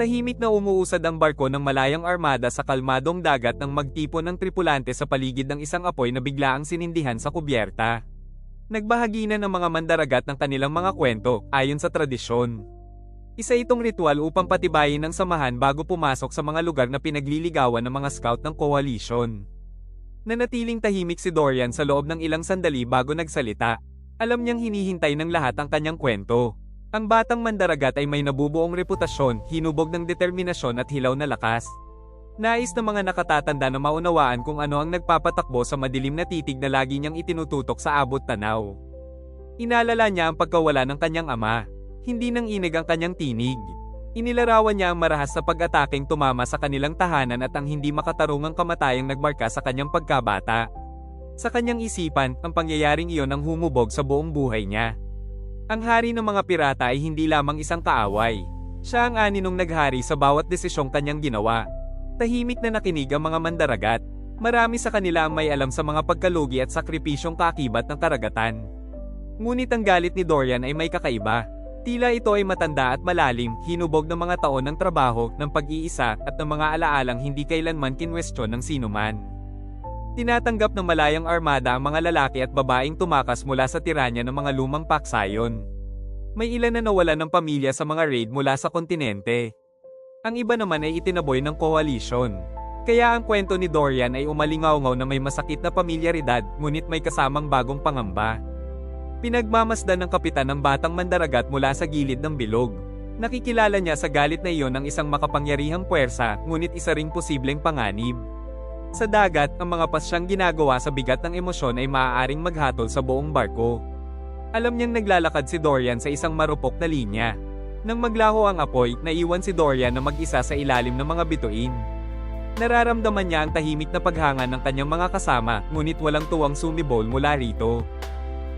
Tahimik na umuusad ang barko ng malayang armada sa kalmadong dagat nang magtipon ng tripulante sa paligid ng isang apoy na biglaang sinindihan sa kubyerta. Nagbahagi na ng mga mandaragat ng kanilang mga kwento, ayon sa tradisyon. Isa itong ritual upang patibayin ang samahan bago pumasok sa mga lugar na pinagliligawan ng mga scout ng coalition. Nanatiling tahimik si Dorian sa loob ng ilang sandali bago nagsalita. Alam niyang hinihintay ng lahat ang kanyang kwento. Ang batang mandaragat ay may nabubuong reputasyon, hinubog ng determinasyon at hilaw na lakas. Nais ng mga nakatatanda na maunawaan kung ano ang nagpapatakbo sa madilim na titig na lagi niyang itinututok sa abot tanaw. Inalala niya ang pagkawala ng kanyang ama. Hindi nang inig ang kanyang tinig. Inilarawan niya ang marahas sa pag-ataking tumama sa kanilang tahanan at ang hindi makatarungang kamatayang nagmarka sa kanyang pagkabata. Sa kanyang isipan, ang pangyayaring iyon ang humubog sa buong buhay niya. Ang hari ng mga pirata ay hindi lamang isang kaaway. Siya ang aninong naghari sa bawat desisyong kanyang ginawa. Tahimik na nakinig ang mga mandaragat. Marami sa kanila ang may alam sa mga pagkalugi at sakripisyong kaakibat ng karagatan. Ngunit ang galit ni Dorian ay may kakaiba. Tila ito ay matanda at malalim, hinubog ng mga taon ng trabaho, ng pag-iisa, at ng mga alaalang hindi kailanman kinwestiyon ng sinuman. Tinatanggap ng malayang armada ang mga lalaki at babaeng tumakas mula sa tiranya ng mga lumang paksayon. May ilan na nawalan ng pamilya sa mga raid mula sa kontinente. Ang iba naman ay itinaboy ng coalition. Kaya ang kwento ni Dorian ay umalingaw-ngaw na may masakit na pamilyaridad, ngunit may kasamang bagong pangamba. Pinagmamasdan ng kapitan ng batang mandaragat mula sa gilid ng bilog. Nakikilala niya sa galit na iyon ang isang makapangyarihang puwersa, ngunit isa ring posibleng panganib. Sa dagat, ang mga pasyang ginagawa sa bigat ng emosyon ay maaaring maghatol sa buong barko. Alam niyang naglalakad si Dorian sa isang marupok na linya. Nang maglaho ang apoy, naiwan si Dorian na mag-isa sa ilalim ng mga bituin. Nararamdaman niya ang tahimik na paghanga ng kanyang mga kasama, ngunit walang tuwang sumibol mula rito.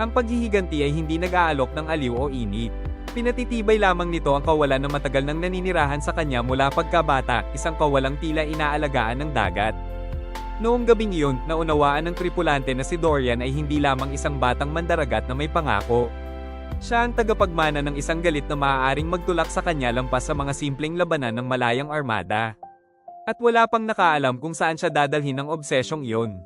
Ang paghihiganti ay hindi nag-aalok ng aliw o init. Pinatitibay lamang nito ang kawalan na matagal nang naninirahan sa kanya mula pagkabata, isang kawalang tila inaalagaan ng dagat. Noong gabing iyon, naunawaan ng tripulante na si Dorian ay hindi lamang isang batang mandaragat na may pangako. Siya ang tagapagmana ng isang galit na maaaring magtulak sa kanya lampas sa mga simpleng labanan ng malayang armada. At wala pang nakaalam kung saan siya dadalhin ng obsesyong iyon.